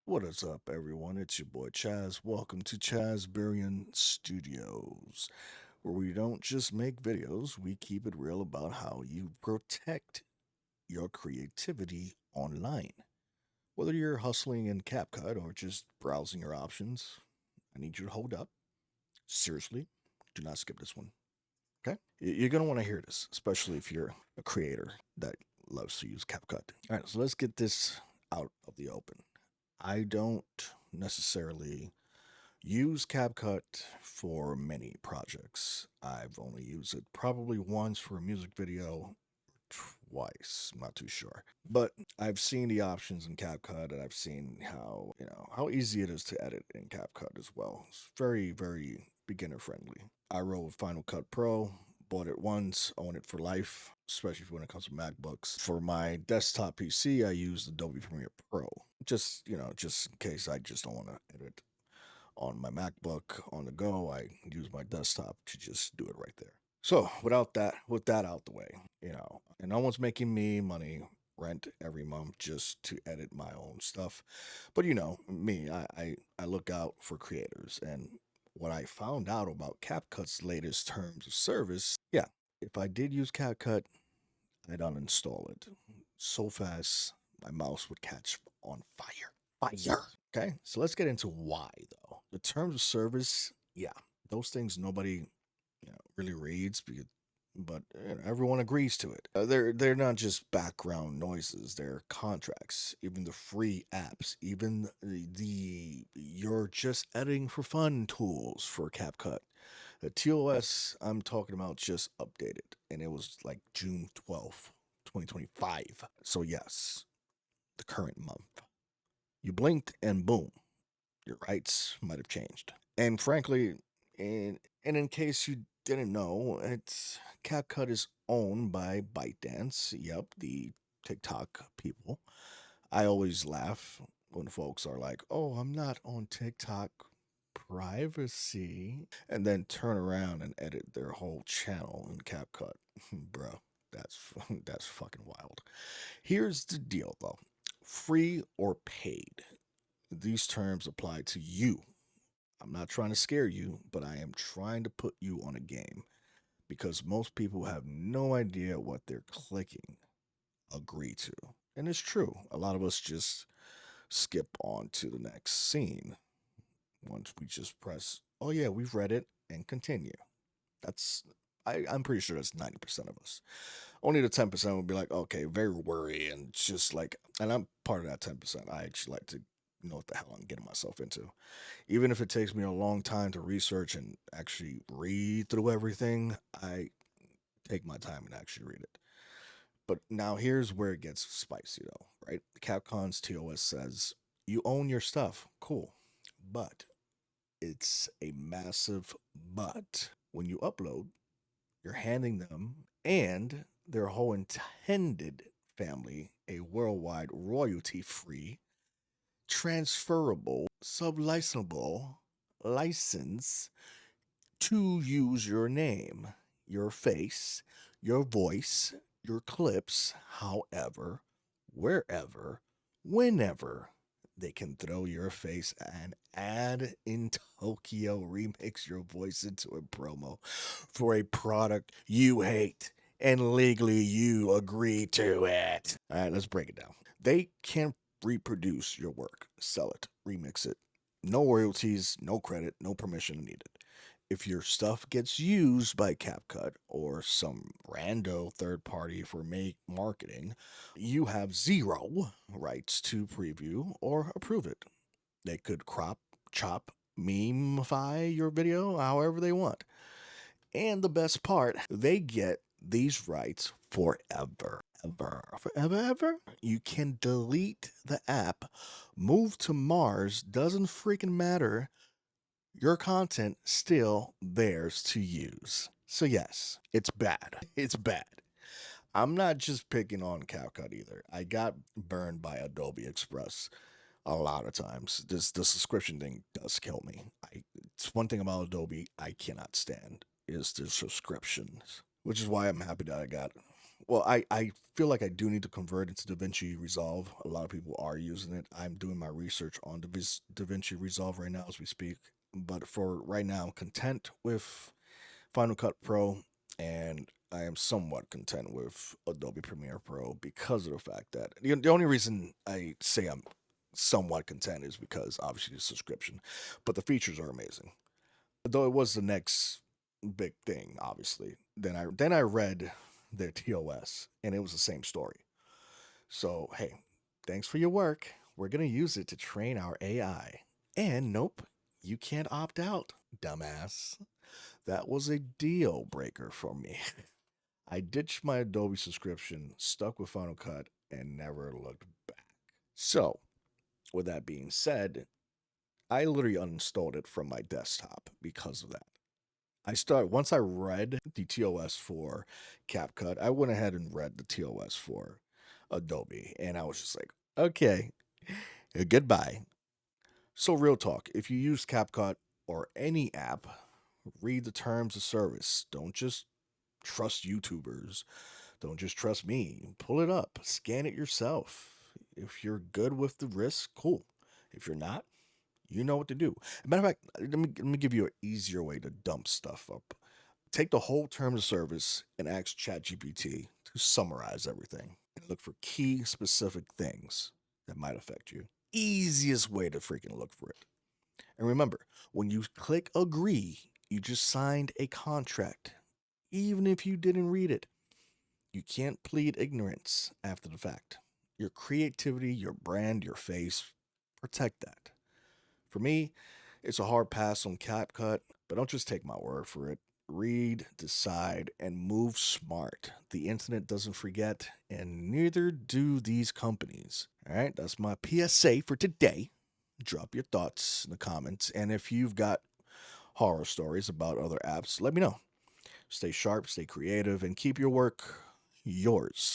What is up, everyone? It's your boy Chaz. Welcome to Chazbarian Studios, where we don't just make videos, we keep it real about how you protect your creativity online. Whether you're hustling in CapCut or just browsing your options, I need you to hold up. Seriously, do not skip this one. Okay? You're going to want to hear this, especially if you're a creator that loves to use CapCut. All right, so let's get this out of the open. I don't necessarily use CapCut for many projects. I've only used it probably once for a music video, twice, I'm not too sure. But I've seen the options in CapCut and I've seen how easy it is to edit in CapCut as well. It's very, very beginner friendly. I roll with Final Cut Pro, bought it once, own it for life, especially when it comes to MacBooks. For my desktop PC, I use Adobe Premiere Pro. Just in case I just don't want to edit on my MacBook on the go, I use my desktop to just do it right there. So with that out the way, and no one's making me money rent every month just to edit my own stuff. But me, I look out for creators, and what I found out about CapCut's latest terms of service, yeah, if I did use CapCut, I'd uninstall it so fast my mouse would catch on fire. Fire. Okay, so let's get into why though. The terms of service, yeah, those things nobody really reads but everyone agrees to it. They're not just background noises; they're contracts. Even the free apps, even the you're just editing for fun tools for CapCut. The TOS I'm talking about just updated, and it was like June 12th, 2025. So yes, the current month. You blinked and boom, your rights might have changed. And frankly, in case you didn't know, it's CapCut is owned by ByteDance. Yep, the TikTok people. I always laugh when folks are like, "Oh, I'm not on TikTok." Privacy, and then turn around and edit their whole channel in CapCut. Bro, that's that's fucking wild. Here's the deal though. Free or paid. These terms apply to you. I'm not trying to scare you, but I am trying to put you on a game because most people have no idea what they're clicking agree to. And it's true. A lot of us just skip on to the next scene once we just press, oh yeah, we've read it and continue. That's I'm pretty sure that's 90% of us. Only the 10% would be like, okay, very worry and just like, and I'm part of that 10%. I actually like to know what the hell I'm getting myself into. Even if it takes me a long time to research and actually read through everything, I take my time and actually read it. But now here's where it gets spicy though, right? Capcom's TOS says you own your stuff. Cool. But it's a massive but. When you upload, you're handing them and their whole intended family a worldwide royalty free, transferable, sublicensable license to use your name, your face, your voice, your clips, however, wherever, whenever they can throw your face and add in Tokyo, remix your voice into a promo for a product you hate and legally you agree to it. All right, let's break it down. They can reproduce your work, sell it, remix it. No royalties, no credit, no permission needed. If your stuff gets used by CapCut or some rando third party for marketing, you have zero rights to preview or approve it. They could crop, chop, memify your video however they want. And the best part, they get these rights forever. Forever, ever. You can delete the app, move to Mars, doesn't freaking matter. Your content still theirs to use. So yes, it's bad. It's bad. I'm not just picking on CapCut either. I got burned by Adobe Express a lot of times. The subscription thing does kill me. It's one thing about Adobe I cannot stand is the subscriptions, which is why I'm happy that I got Well, I feel like I do need to convert into DaVinci Resolve. A lot of people are using it. I'm doing my research on DaVinci Resolve right now as we speak. But for right now, I'm content with Final Cut Pro, and I am somewhat content with Adobe Premiere Pro because of the fact that the only reason I say I'm somewhat content is because obviously the subscription, but the features are amazing. Though it was the next big thing, obviously. Then I read their TOS, and it was the same story. So hey, thanks for your work. We're gonna use it to train our AI. And nope, you can't opt out, dumbass. That was a deal breaker for me. I ditched my Adobe subscription, stuck with Final Cut, and never looked back. So, with that being said, I literally uninstalled it from my desktop because of that. Once I read the TOS for CapCut, I went ahead and read the TOS for Adobe, and I was just like, okay, goodbye. So, real talk, if you use CapCut or any app, read the terms of service. Don't just trust YouTubers. Don't just trust me. Pull it up, scan it yourself. If you're good with the risk, cool. If you're not, you know what to do. Matter of fact, let me give you an easier way to dump stuff up. Take the whole terms of service and ask ChatGPT to summarize everything and look for key specific things that might affect you. Easiest way to freaking look for it. And remember, when you click agree, you just signed a contract, even if you didn't read it. You can't plead ignorance after the fact. Your creativity, your brand, your face, protect that. For me, it's a hard pass on CapCut, but don't just take my word for it. Read, decide, and move smart. The internet doesn't forget, and neither do these companies. All right, that's my PSA for today. Drop your thoughts in the comments, and if you've got horror stories about other apps, let me know. Stay sharp, stay creative, and keep your work yours.